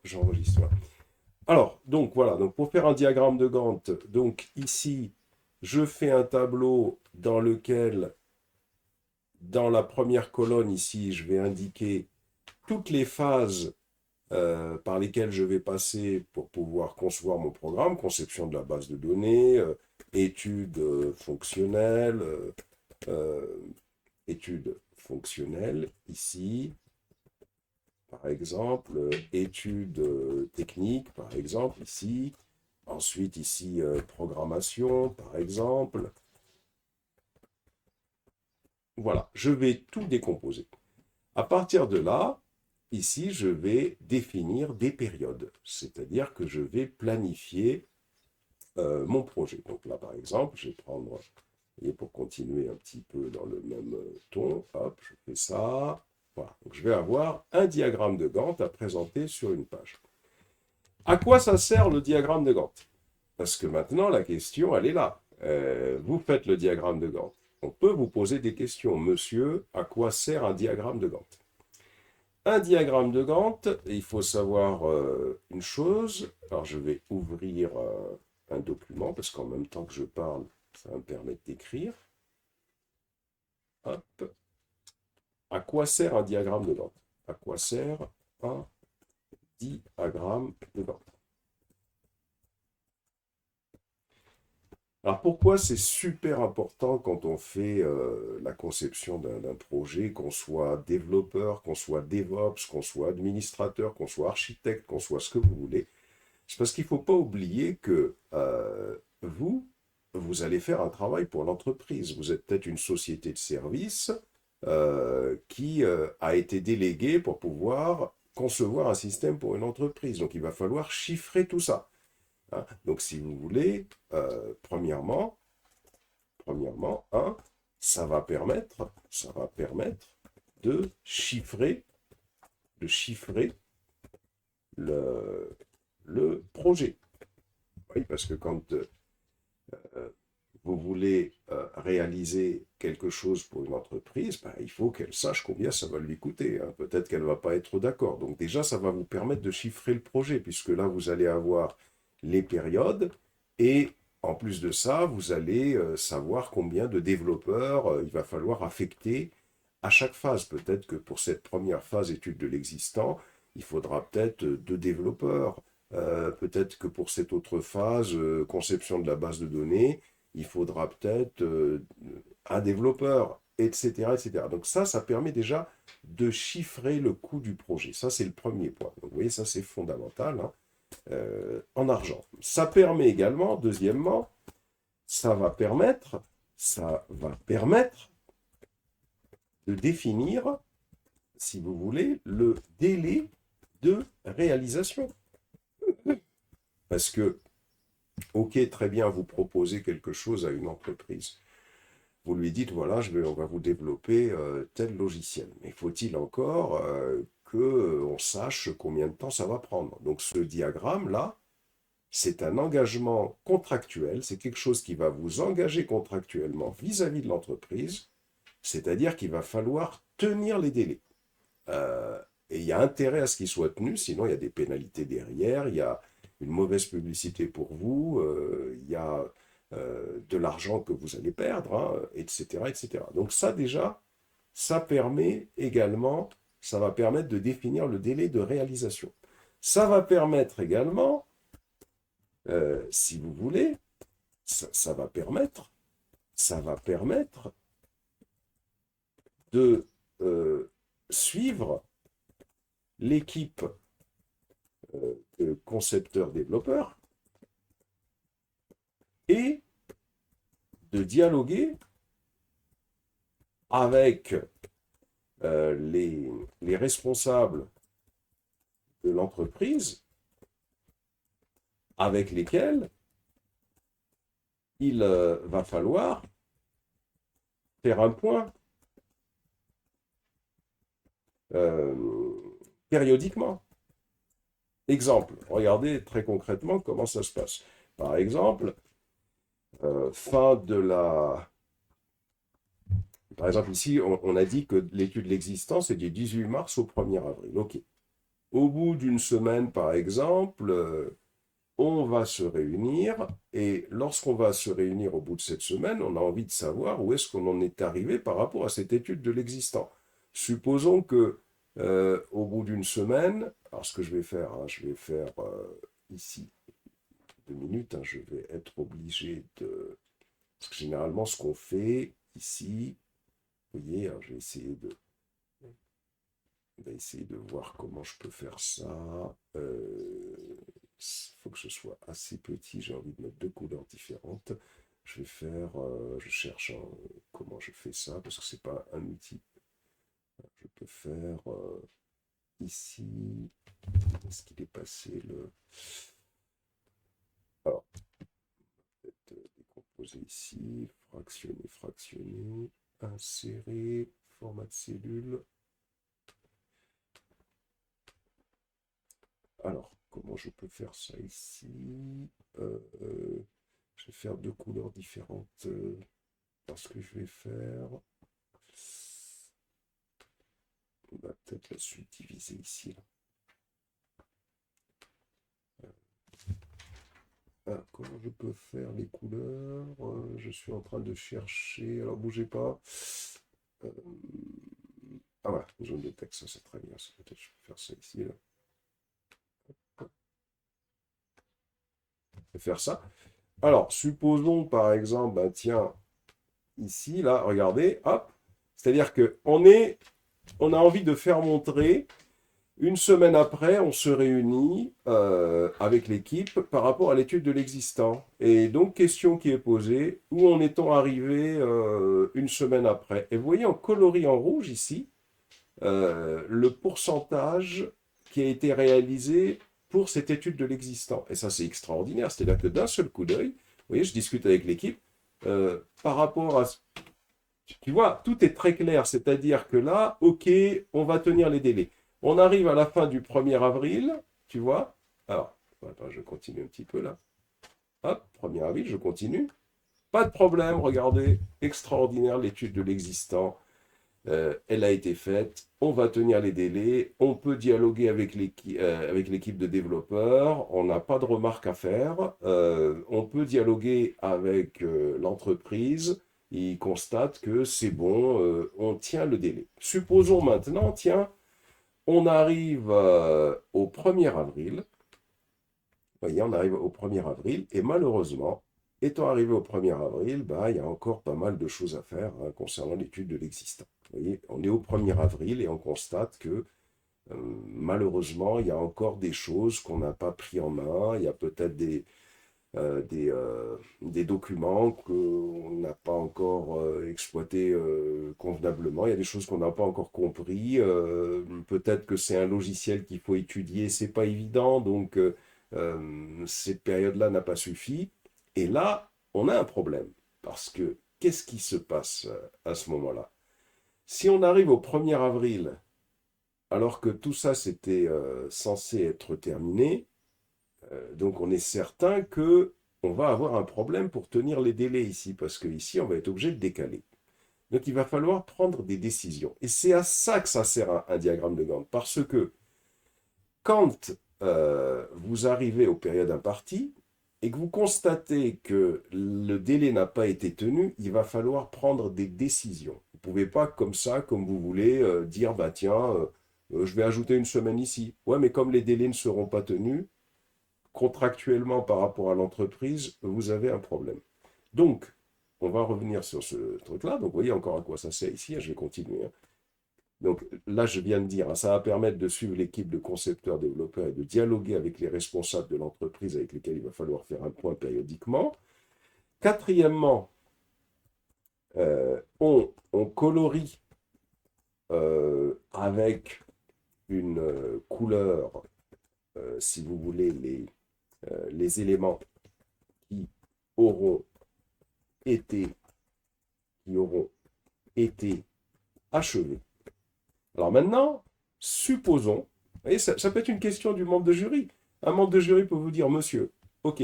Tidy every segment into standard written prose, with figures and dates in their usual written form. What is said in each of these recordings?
j'enregistre. Voilà. Alors, donc voilà, donc pour faire un diagramme de Gantt, donc ici, je fais un tableau dans lequel, dans la première colonne ici, je vais indiquer toutes les phases par lesquelles je vais passer pour pouvoir concevoir mon programme, conception de la base de données, études fonctionnelles, euh, études fonctionnelles ici, par exemple, études techniques, par exemple, ici, ensuite ici, programmation, par exemple. Voilà, je vais tout décomposer. À partir de là, ici, je vais définir des périodes, c'est-à-dire que je vais planifier mon projet. Donc là, par exemple, je vais prendre, et pour continuer un petit peu dans le même ton, hop, je fais ça. Voilà, donc je vais avoir un diagramme de Gantt à présenter sur une page. À quoi ça sert le diagramme de Gantt? Parce que maintenant, la question, elle est là. Vous faites le diagramme de Gantt. On peut vous poser des questions. Monsieur, à quoi sert un diagramme de Gantt? Un diagramme de Gantt, il faut savoir une chose. Alors, je vais ouvrir un document, parce qu'en même temps que je parle, ça va me permettre d'écrire. Hop. À quoi sert un diagramme de Gantt? À quoi sert un diagramme de Gantt? Alors pourquoi c'est super important quand on fait la conception d'un projet, qu'on soit développeur, qu'on soit DevOps, qu'on soit administrateur, qu'on soit architecte, qu'on soit ce que vous voulez? C'est parce qu'il ne faut pas oublier que vous allez faire un travail pour l'entreprise. Vous êtes peut-être une société de service qui a été déléguée pour pouvoir concevoir un système pour une entreprise. Donc il va falloir chiffrer tout ça. Hein. Donc si vous voulez, premièrement, hein, ça va permettre de chiffrer le, le projet. Oui, parce que quand vous voulez réaliser quelque chose pour une entreprise, ben, il faut qu'elle sache combien ça va lui coûter. Hein. Peut-être qu'elle ne va pas être d'accord. Donc déjà, ça va vous permettre de chiffrer le projet, puisque là, vous allez avoir les périodes et en plus de ça, vous allez savoir combien de développeurs il va falloir affecter à chaque phase. Peut-être que pour cette première phase étude de l'existant, il faudra peut-être deux développeurs. Peut-être que pour cette autre phase, conception de la base de données, il faudra peut-être un développeur, etc., etc. Donc ça permet déjà de chiffrer le coût du projet. Ça, c'est le premier point. Donc vous voyez, ça, c'est fondamental hein, en argent. Ça permet également, deuxièmement, ça va permettre de définir, si vous voulez, le délai de réalisation. Parce que, ok, très bien, vous proposez quelque chose à une entreprise. Vous lui dites, voilà, on va vous développer tel logiciel. Mais faut-il encore qu'on sache combien de temps ça va prendre? Donc ce diagramme-là, c'est un engagement contractuel, c'est quelque chose qui va vous engager contractuellement vis-à-vis de l'entreprise, c'est-à-dire qu'il va falloir tenir les délais. Euh, et il y a intérêt à ce qu'il soit tenu, sinon il y a des pénalités derrière, il y a une mauvaise publicité pour vous, il y a de l'argent que vous allez perdre, hein, etc., etc. Donc ça déjà, ça permet également, ça va permettre de définir le délai de réalisation. Ça va permettre également, si vous voulez, ça va permettre de suivre l'équipe concepteurs-développeurs et de dialoguer avec les responsables de l'entreprise avec lesquels il va falloir faire un point périodiquement. Exemple, regardez très concrètement comment ça se passe. Par exemple, fin de la... Par exemple, ici, on a dit que l'étude de l'existence est du 18 mars au 1er avril. OK. Au bout d'une semaine, par exemple, on va se réunir, et lorsqu'on va se réunir au bout de cette semaine, on a envie de savoir où est-ce qu'on en est arrivé par rapport à cette étude de l'existant. Supposons que au bout d'une semaine, alors ce que je vais faire, hein, je vais faire ici 2 minutes, hein, je vais être obligé de... Parce que généralement, ce qu'on fait ici, vous voyez, hein, on va essayer de voir comment je peux faire ça. Faut que ce soit assez petit, j'ai envie de mettre 2 couleurs différentes. Je vais faire, je cherche comment je fais ça, parce que c'est pas un outil. Je peux faire ici, est-ce qu'il est passé le... Alors, peut-être décomposer ici, fractionner, fractionner, insérer, format de cellule. Alors, comment je peux faire ça ici? Je vais faire 2 couleurs différentes parce que je vais faire... On va peut-être la subdiviser ici. Comment je peux faire les couleurs? Je suis en train de chercher. Alors, bougez pas. Ah voilà, jaune de texte, ça c'est très bien. Peut-être je peux faire ça ici. Là. Je vais faire ça. Alors, supposons par exemple, ben, tiens, ici, là, regardez, hop. C'est-à-dire qu'on on a envie de faire montrer. Une semaine après, on se réunit avec l'équipe par rapport à l'étude de l'existant. Et donc, question qui est posée, où en est-on arrivé une semaine après? Et vous voyez en coloris en rouge ici, le pourcentage qui a été réalisé pour cette étude de l'existant. Et ça, c'est extraordinaire. C'est-à-dire que d'un seul coup d'œil, vous voyez, je discute avec l'équipe, par rapport à... Tu vois, tout est très clair. C'est-à-dire que là, OK, on va tenir les délais. On arrive à la fin du 1er avril, tu vois. Alors, attends, je continue un petit peu là. Hop, 1er avril, je continue. Pas de problème, regardez, extraordinaire l'étude de l'existant. Elle a été faite, on va tenir les délais, on peut dialoguer avec l'équipe de développeurs, on n'a pas de remarques à faire, on peut dialoguer avec l'entreprise, ils constatent que c'est bon, on tient le délai. Supposons maintenant, tiens, on arrive au 1er avril, vous voyez, on arrive au 1er avril, et malheureusement, étant arrivé au 1er avril, bah, il y a encore pas mal de choses à faire hein, concernant l'étude de l'existant. Vous voyez, on est au 1er avril et on constate que malheureusement, il y a encore des choses qu'on n'a pas pris en main. Il y a peut-être des documents qu'on n'a pas encore exploités convenablement. Il y a des choses qu'on n'a pas encore compris. Peut-être que c'est un logiciel qu'il faut étudier, c'est pas évident. Donc, cette période-là n'a pas suffi. Et là, on a un problème. Parce que qu'est-ce qui se passe à ce moment-là? Si on arrive au 1er avril, alors que tout ça c'était censé être terminé, donc on est certain que on va avoir un problème pour tenir les délais ici, parce qu'ici on va être obligé de décaler. Donc il va falloir prendre des décisions. Et c'est à ça que ça sert un diagramme de Gantt, parce que quand vous arrivez aux périodes imparties, et que vous constatez que le délai n'a pas été tenu, il va falloir prendre des décisions. Vous ne pouvez pas comme ça, comme vous voulez, dire, bah tiens, je vais ajouter une semaine ici. Ouais, mais comme les délais ne seront pas tenus, contractuellement par rapport à l'entreprise, vous avez un problème. Donc, on va revenir sur ce truc-là. Donc, vous voyez encore à quoi ça sert ici. Je vais continuer. Donc là, je viens de dire, hein, ça va permettre de suivre l'équipe de concepteurs, développeurs et de dialoguer avec les responsables de l'entreprise avec lesquels il va falloir faire un point périodiquement. Quatrièmement, on colorie avec une couleur, si vous voulez, les éléments qui auront été, qui auront été achevés. Alors maintenant, supposons, vous voyez, ça peut être une question du membre de jury. Un membre de jury peut vous dire, monsieur, ok,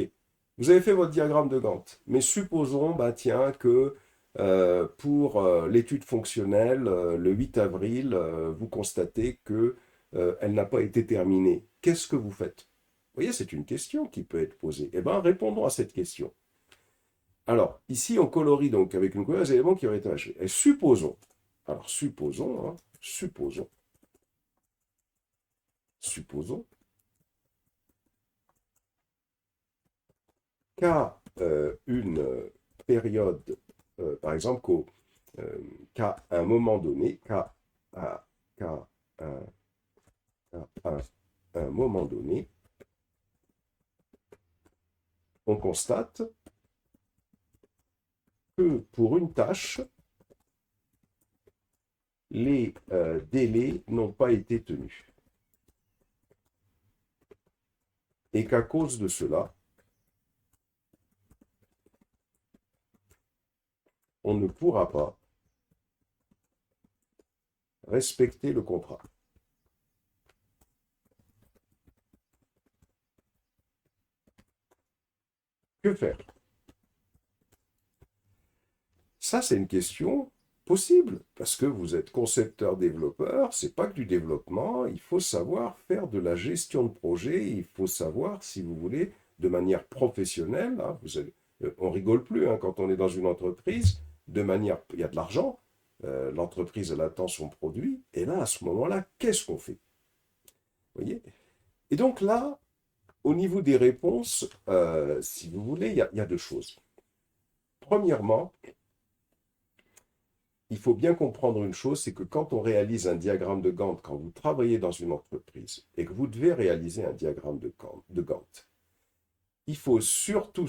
vous avez fait votre diagramme de Gantt, mais supposons, bah, tiens, que pour l'étude fonctionnelle, le 8 avril, vous constatez que elle n'a pas été terminée, qu'est-ce que vous faites? Vous voyez, c'est une question qui peut être posée. Eh bien, répondons à cette question. Alors, ici, on colorie donc avec une couleur les éléments qui auraient été achevés. Et supposons, alors supposons, supposons qu'à une période, par exemple, qu'à un moment donné, qu'à un, un moment donné, on constate que pour une tâche, les délais n'ont pas été tenus. Et qu'à cause de cela, on ne pourra pas respecter le contrat. Que faire? Ça, c'est une question possible, parce que vous êtes concepteur-développeur, c'est pas que du développement, il faut savoir faire de la gestion de projet, il faut savoir, si vous voulez, de manière professionnelle, hein, on rigole plus hein, quand on est dans une entreprise, de manière, il y a de l'argent, l'entreprise elle attend son produit, et là, à ce moment-là, qu'est-ce qu'on fait? Vous voyez? Et donc là, au niveau des réponses, si vous voulez, il y a deux choses. Premièrement, il faut bien comprendre une chose, c'est que quand on réalise un diagramme de Gantt, quand vous travaillez dans une entreprise et que vous devez réaliser un diagramme de Gantt, il faut surtout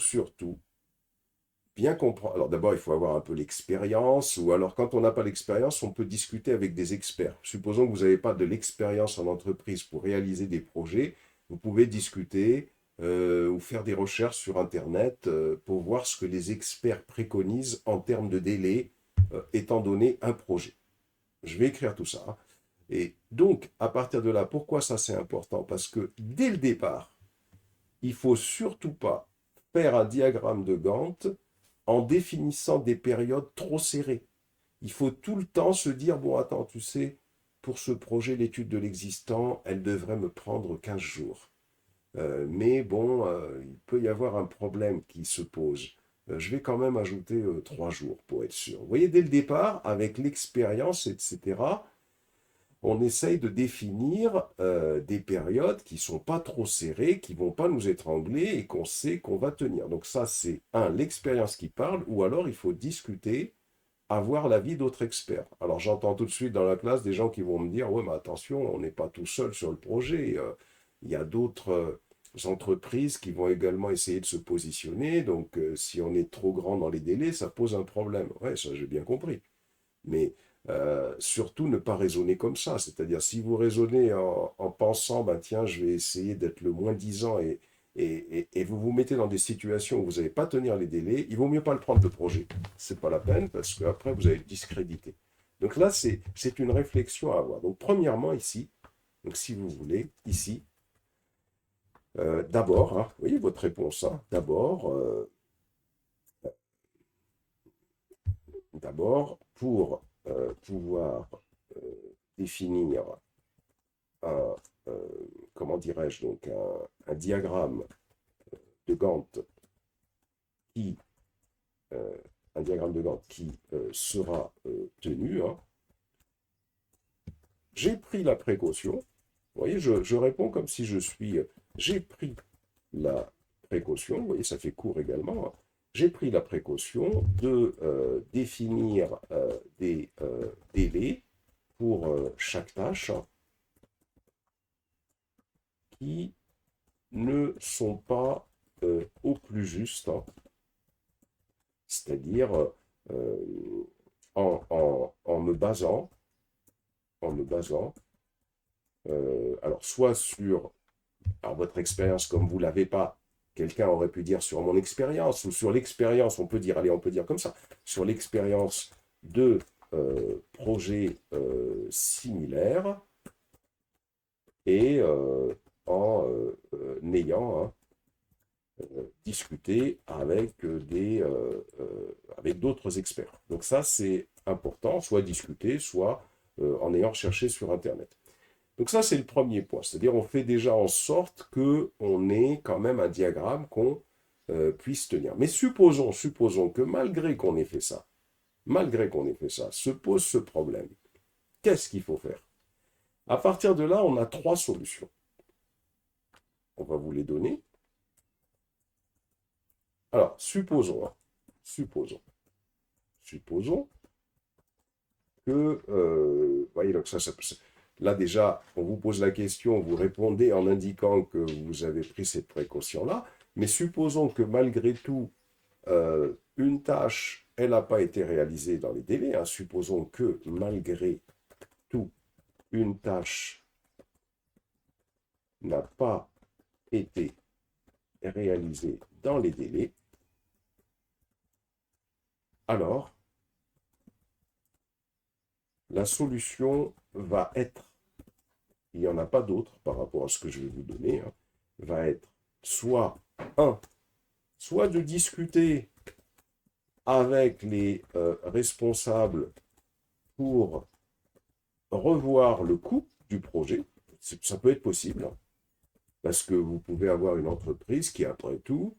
bien comprendre. Alors d'abord, il faut avoir un peu l'expérience, ou alors quand on n'a pas l'expérience, on peut discuter avec des experts. Supposons que vous n'avez pas de l'expérience en entreprise pour réaliser des projets, vous pouvez discuter ou faire des recherches sur Internet pour voir ce que les experts préconisent en termes de délai, étant donné un projet. Je vais écrire tout ça. Hein. Et donc, à partir de là, pourquoi ça c'est important? Parce que dès le départ, il ne faut surtout pas faire un diagramme de Gantt en définissant des périodes trop serrées. Il faut tout le temps se dire, bon, attends, tu sais, pour ce projet, l'étude de l'existant, elle devrait me prendre 15 jours. Mais bon, il peut y avoir un problème qui se pose. Je vais quand même ajouter 3 jours pour être sûr. Vous voyez, dès le départ, avec l'expérience, etc., on essaye de définir des périodes qui ne sont pas trop serrées, qui ne vont pas nous étrangler et qu'on sait qu'on va tenir. Donc ça, c'est l'expérience qui parle, ou alors il faut discuter, avoir l'avis d'autres experts. Alors j'entends tout de suite dans la classe des gens qui vont me dire, ouais, mais attention, on n'est pas tout seul sur le projet. Il y a d'autres entreprises qui vont également essayer de se positionner. Donc si on est trop grand dans les délais, ça pose un problème. Ouais, ça j'ai bien compris. Mais surtout ne pas raisonner comme ça. C'est-à-dire, si vous raisonnez en pensant, ben, tiens, je vais essayer d'être le moins 10 ans et vous vous mettez dans des situations où vous n'allez pas tenir les délais, il vaut mieux pas le prendre le projet. C'est pas la peine parce qu'après, vous allez le discréditer. Donc là, c'est une réflexion à avoir. Donc, premièrement, ici, donc si vous voulez, ici, d'abord, hein, vous voyez votre réponse, hein, d'abord, pour pouvoir définir un, comment dirais-je, donc un diagramme de Gantt qui, euh, un diagramme de Gantt qui sera tenu. Hein. J'ai pris la précaution, vous voyez, je réponds comme si je suis, j'ai pris la précaution, vous voyez, ça fait court également, hein. J'ai pris la précaution de définir des délais pour chaque tâche qui ne sont pas au plus juste, hein. C'est-à-dire en me basant, alors soit sur alors votre expérience comme vous ne l'avez pas, quelqu'un aurait pu dire sur mon expérience, ou sur l'expérience, on peut dire, allez, on peut dire comme ça, sur l'expérience de projets similaires, et en ayant hein, discuté avec d'autres experts. Donc ça, c'est important, soit discuter, soit en ayant recherché sur Internet. Donc ça, c'est le premier point. C'est-à-dire, on fait déjà en sorte qu'on ait quand même un diagramme qu'on puisse tenir. Mais supposons que malgré qu'on ait fait ça, se pose ce problème. Qu'est-ce qu'il faut faire? À partir de là, on a trois solutions. On va vous les donner. Alors, supposons que, voyez, donc là déjà, on vous pose la question, vous répondez en indiquant que vous avez pris cette précaution-là, mais supposons que malgré tout, une tâche, elle n'a pas été réalisée dans les délais, hein. Supposons que malgré tout, une tâche n'a pas été réalisée dans les délais, alors la solution va être, il n'y en a pas d'autre par rapport à ce que je vais vous donner, hein, va être soit de discuter avec les responsables pour revoir le coût du projet. Ça peut être possible, hein, parce que vous pouvez avoir une entreprise qui, après tout,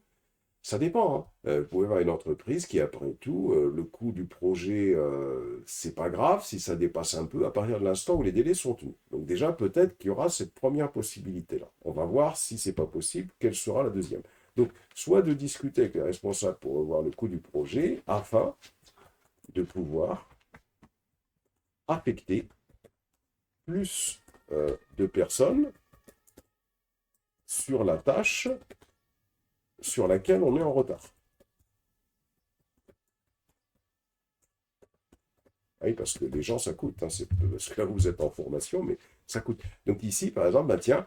ça dépend, hein. Vous pouvez avoir une entreprise qui, après tout, le coût du projet, c'est pas grave si ça dépasse un peu à partir de l'instant où les délais sont tenus. Donc déjà, peut-être qu'il y aura cette première possibilité-là. On va voir si c'est pas possible, quelle sera la deuxième. Donc, soit de discuter avec les responsables pour revoir le coût du projet, afin de pouvoir affecter plus de personnes sur la tâche sur laquelle on est en retard. Oui, parce que les gens, ça coûte, hein, parce que là, vous êtes en formation, mais ça coûte. Donc ici, par exemple, bah, tiens,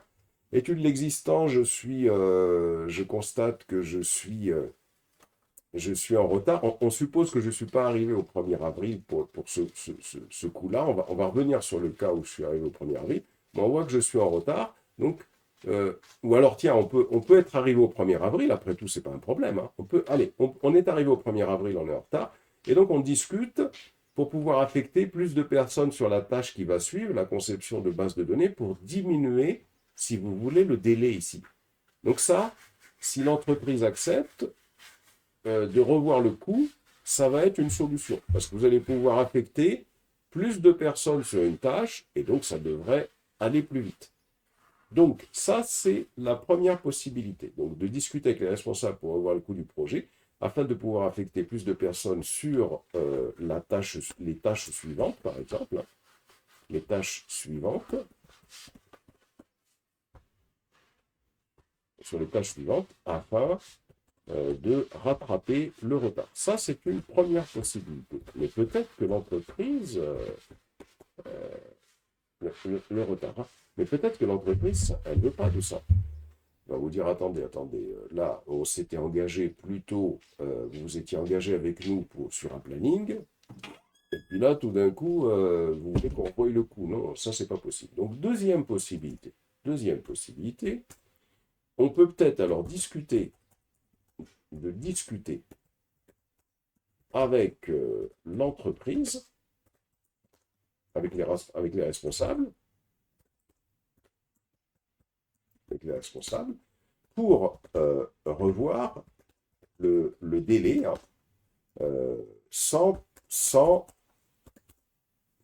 étude l'existant, je constate que je suis en retard. On suppose que je ne suis pas arrivé au 1er avril pour ce coup-là. On va revenir sur le cas où je suis arrivé au 1er avril, mais on voit que je suis en retard. Donc, ou alors, tiens, on peut être arrivé au 1er avril, après tout, ce n'est pas un problème, hein. On est arrivé au 1er avril, on est en retard, et donc on discute pour pouvoir affecter plus de personnes sur la tâche qui va suivre, la conception de bases de données, pour diminuer, si vous voulez, le délai ici. Donc ça, si l'entreprise accepte de revoir le coût, ça va être une solution, parce que vous allez pouvoir affecter plus de personnes sur une tâche, et donc ça devrait aller plus vite. Donc ça, c'est la première possibilité, donc de discuter avec les responsables pour revoir le coût du projet, afin de pouvoir affecter plus de personnes sur les tâches suivantes, par exemple, les tâches suivantes, afin de rattraper le retard. Ça, c'est une première possibilité. Mais peut-être que l'entreprise, le retard, hein, mais peut-être que l'entreprise, elle ne veut pas de ça. On va vous dire, attendez, là, on s'était engagé plus tôt, vous étiez engagé avec nous sur un planning, et puis là, tout d'un coup, vous voulez qu'on revoie le coup. Non, ça, c'est pas possible. Donc, deuxième possibilité, on peut peut-être alors discuter avec l'entreprise, avec les responsables, pour revoir le délai, hein, sans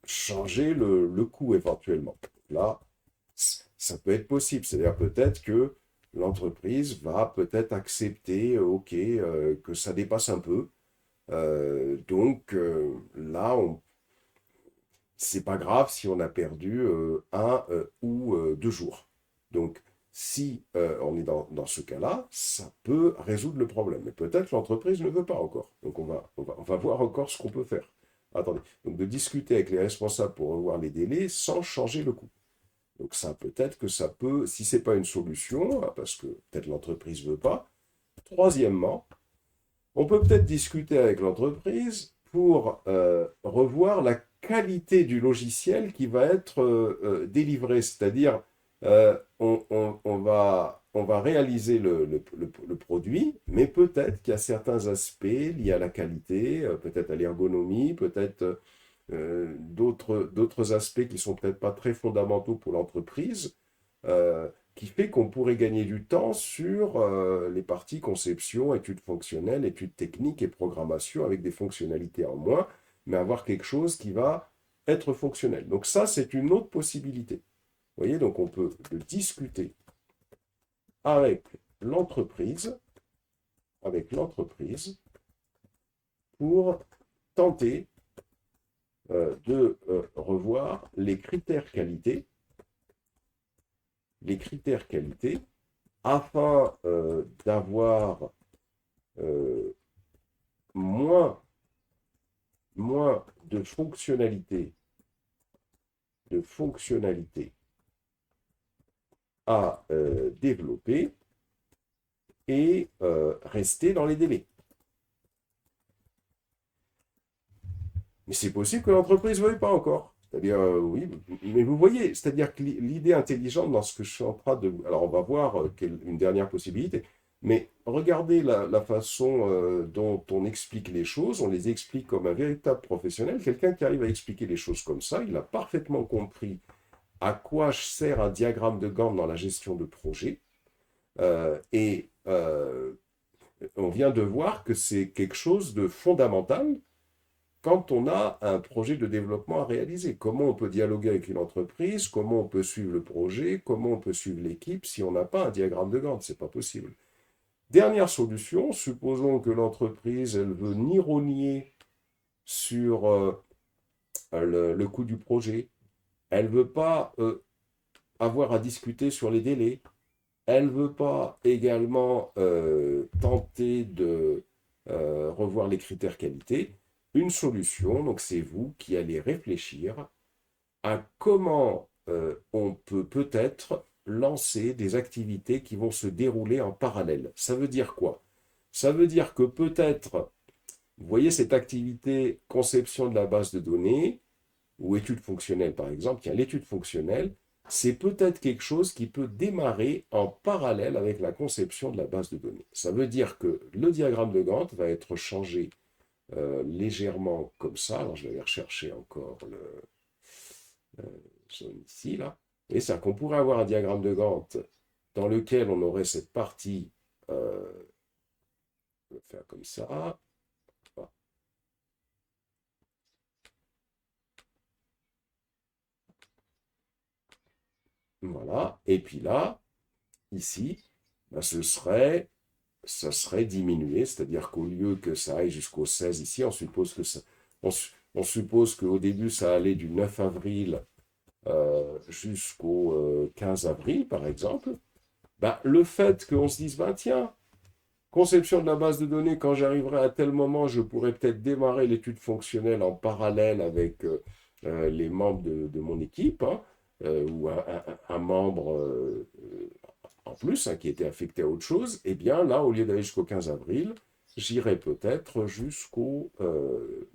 changer le coût éventuellement. Là, ça peut être possible, c'est-à-dire peut-être que l'entreprise va peut-être accepter, ok, que ça dépasse un peu. Donc là, c'est pas grave si on a perdu un ou 2 jours. Donc, si on est dans ce cas-là, ça peut résoudre le problème. Mais peut-être l'entreprise ne veut pas encore. Donc, on va voir encore ce qu'on peut faire. Attendez. Donc, de discuter avec les responsables pour revoir les délais sans changer le coût. Donc, ça, peut-être que ça peut, si ce n'est pas une solution, parce que peut-être l'entreprise ne veut pas. Troisièmement, on peut peut-être discuter avec l'entreprise pour revoir la qualité du logiciel qui va être délivré. C'est-à-dire, on va réaliser le produit, mais peut-être qu'il y a certains aspects liés à la qualité, peut-être à l'ergonomie, peut-être d'autres aspects qui sont peut-être pas très fondamentaux pour l'entreprise, qui fait qu'on pourrait gagner du temps sur les parties conception, études fonctionnelles, études techniques et programmation avec des fonctionnalités en moins, mais avoir quelque chose qui va être fonctionnel. Donc ça, c'est une autre possibilité. Vous voyez, donc on peut le discuter avec l'entreprise, pour tenter de revoir les critères qualité, afin d'avoir moins, moins de fonctionnalités à développer et rester dans les délais. Mais c'est possible que l'entreprise ne veuille pas encore. C'est-à-dire, oui, mais vous voyez, c'est-à-dire que l'idée intelligente dans ce que je suis en train de... Alors, on va voir une dernière possibilité, mais regardez la façon dont on explique les choses. On les explique comme un véritable professionnel. Quelqu'un qui arrive à expliquer les choses comme ça, il a parfaitement compris à quoi sert un diagramme de Gantt dans la gestion de projet. Et on vient de voir que c'est quelque chose de fondamental quand on a un projet de développement à réaliser. Comment on peut dialoguer avec une entreprise, comment on peut suivre le projet, comment on peut suivre l'équipe si on n'a pas un diagramme de Gantt, c'est pas possible. Dernière solution, supposons que l'entreprise, elle veut ni rogner sur le coût du projet, elle veut pas avoir à discuter sur les délais, elle veut pas également tenter de revoir les critères qualité. Une solution, donc c'est vous qui allez réfléchir à comment on peut peut-être lancer des activités qui vont se dérouler en parallèle. Ça veut dire quoi? Ça veut dire que peut-être, vous voyez cette activité conception de la base de données, ou étude fonctionnelle par exemple, tiens, l'étude fonctionnelle, c'est peut-être quelque chose qui peut démarrer en parallèle avec la conception de la base de données. Ça veut dire que le diagramme de Gantt va être changé légèrement comme ça. Alors je vais aller rechercher encore zone ici, là. Et ça qu'on pourrait avoir un diagramme de Gantt dans lequel on aurait cette partie, je vais faire comme ça. Voilà. Et puis là, ici, ben, ça serait diminué, c'est-à-dire qu'au lieu que ça aille jusqu'au 16 ici, on suppose que on suppose qu'au début, ça allait du 9 avril jusqu'au 15 avril, par exemple. Ben, le fait qu'on se dise, ben, tiens, conception de la base de données, quand j'arriverai à tel moment, je pourrais peut-être démarrer l'étude fonctionnelle en parallèle avec les membres de mon équipe, hein, ou un membre en plus, hein, qui était affecté à autre chose. Et bien là, au lieu d'aller jusqu'au 15 avril, j'irai peut-être jusqu'au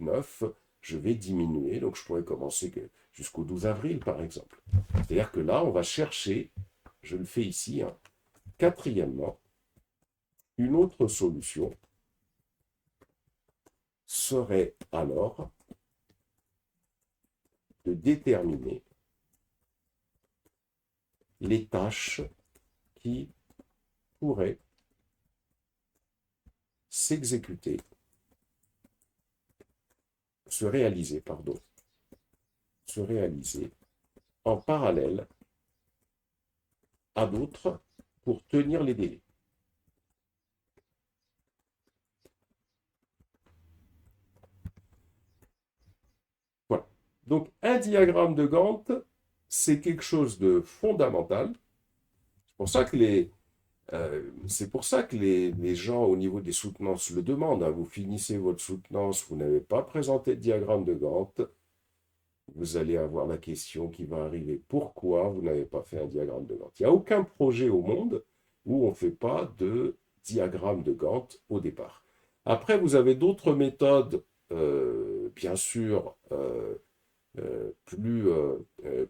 9, je vais diminuer, donc je pourrais commencer jusqu'au 12 avril, par exemple. C'est-à-dire que là, on va chercher, je le fais ici, hein, quatrièmement, une autre solution serait alors de déterminer les tâches qui pourraient s'exécuter, se réaliser en parallèle à d'autres pour tenir les délais. Voilà. Donc, un diagramme de Gantt, c'est quelque chose de fondamental. C'est pour ça que les gens au niveau des soutenances le demandent, hein. Vous finissez votre soutenance, vous n'avez pas présenté de diagramme de Gantt, vous allez avoir la question qui va arriver. Pourquoi vous n'avez pas fait un diagramme de Gantt? Il n'y a aucun projet au monde où on ne fait pas de diagramme de Gantt au départ. Après, vous avez d'autres méthodes, bien sûr, plus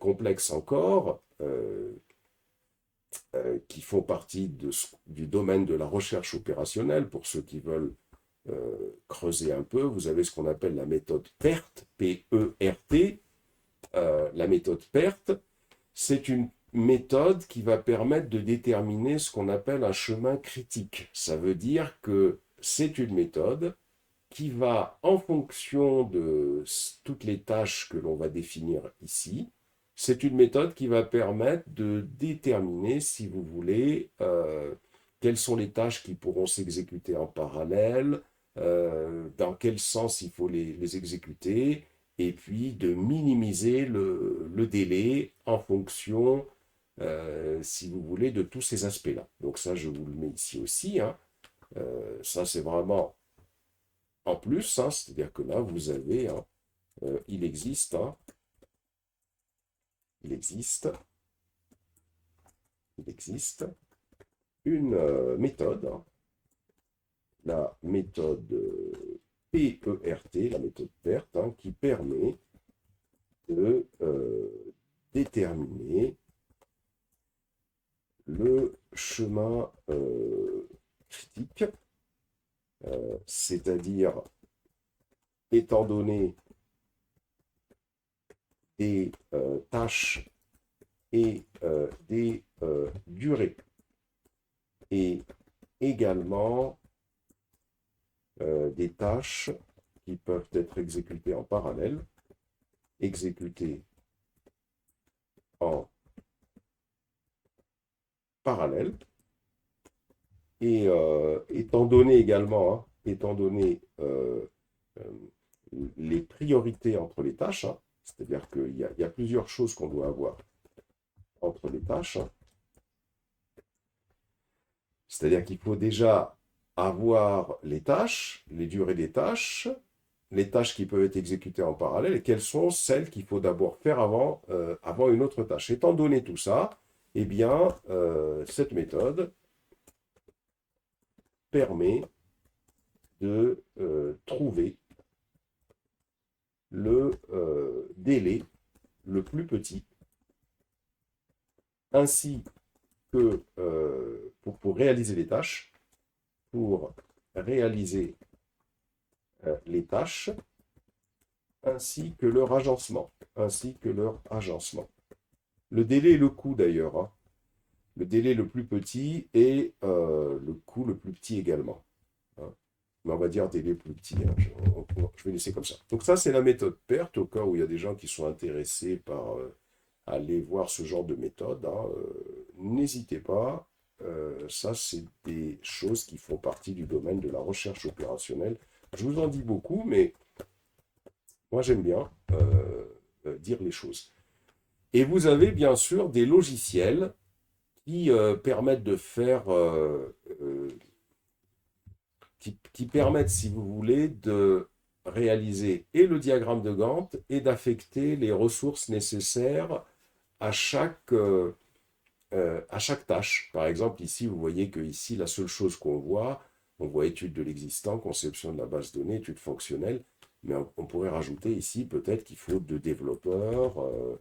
complexes encore, qui font partie du domaine de la recherche opérationnelle pour ceux qui veulent creuser un peu, vous avez ce qu'on appelle la méthode PERT, P-E-R-T. La méthode PERT, c'est une méthode qui va permettre de déterminer ce qu'on appelle un chemin critique. Ça veut dire que c'est une méthode qui va, en fonction de toutes les tâches que l'on va définir ici, c'est une méthode qui va permettre de déterminer, si vous voulez, quelles sont les tâches qui pourront s'exécuter en parallèle, dans quel sens il faut les exécuter, et puis de minimiser le délai en fonction, si vous voulez, de tous ces aspects-là. Donc ça, je vous le mets ici aussi, hein. Ça, c'est vraiment en plus, hein, c'est-à-dire que là, vous avez, hein, il existe, hein, il existe une méthode, hein, la méthode PERT, la méthode PERT, hein, qui permet de déterminer le chemin critique, c'est-à-dire étant donné des tâches et des durées, et également des tâches qui peuvent être exécutées en parallèle, exécutées en parallèle, et étant donné également, hein, étant donné les priorités entre les tâches, hein, c'est-à-dire qu'il y a plusieurs choses qu'on doit avoir entre les tâches, hein. C'est-à-dire qu'il faut déjà avoir les tâches, les durées des tâches, les tâches qui peuvent être exécutées en parallèle, et quelles sont celles qu'il faut d'abord faire avant une autre tâche. Étant donné tout ça, eh bien, cette méthode permet de trouver le délai le plus petit, ainsi que pour réaliser les tâches, ainsi que leur agencement, Le délai et le coût d'ailleurs, hein. Le délai le plus petit et le coût le plus petit également, hein. Mais on va dire délai plus petit, hein. Je vais laisser comme ça. Donc ça, c'est la méthode PERT, au cas où il y a des gens qui sont intéressés par aller voir ce genre de méthode, hein. N'hésitez pas. Ça, c'est des choses qui font partie du domaine de la recherche opérationnelle. Je vous en dis beaucoup, mais moi, j'aime bien dire les choses. Et vous avez bien sûr des logiciels qui permettent de faire, qui permettent, si vous voulez, de réaliser et le diagramme de Gantt et d'affecter les ressources nécessaires à chaque tâche. Par exemple, ici, vous voyez que ici, la seule chose qu'on voit, on voit étude de l'existant, conception de la base de données, étude fonctionnelle, mais on pourrait rajouter ici peut-être qu'il faut 2 développeurs.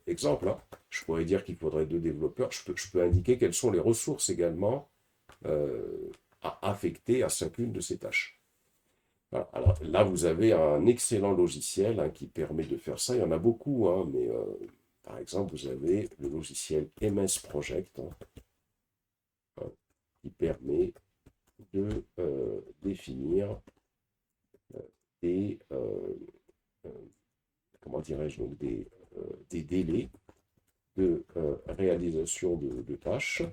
Exemple, hein, je pourrais dire qu'il faudrait 2 développeurs. Je peux indiquer quelles sont les ressources également à affecter à chacune de ces tâches. Voilà. Alors là, vous avez un excellent logiciel, hein, qui permet de faire ça. Il y en a beaucoup, hein, mais par exemple, vous avez le logiciel MS Project, hein, qui permet de définir des, comment dirais-je, donc des délais de réalisation de tâches,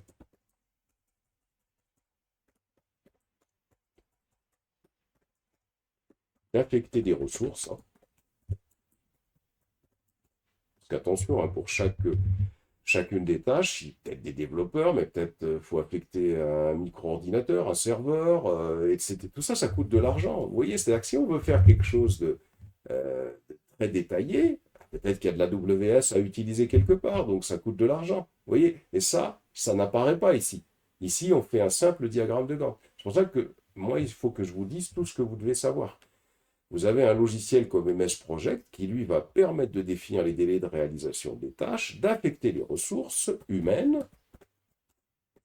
d'affecter des ressources, hein. Parce qu'attention, hein, pour chacune des tâches, il y a peut-être des développeurs, mais peut-être faut affecter un micro-ordinateur, un serveur, etc. Tout ça, ça coûte de l'argent. Vous voyez, c'est-à-dire que si on veut faire quelque chose de très détaillé, peut-être qu'il y a de la WS à utiliser quelque part, donc ça coûte de l'argent. Vous voyez, et ça n'apparaît pas ici. Ici, on fait un simple diagramme de Gantt. C'est pour ça que moi, il faut que je vous dise tout ce que vous devez savoir. Vous avez un logiciel comme MS Project qui, lui, va permettre de définir les délais de réalisation des tâches, d'affecter les ressources humaines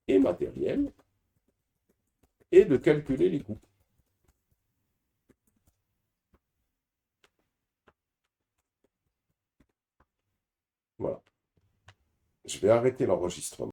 et matérielles et de calculer les coûts. Je vais arrêter l'enregistrement.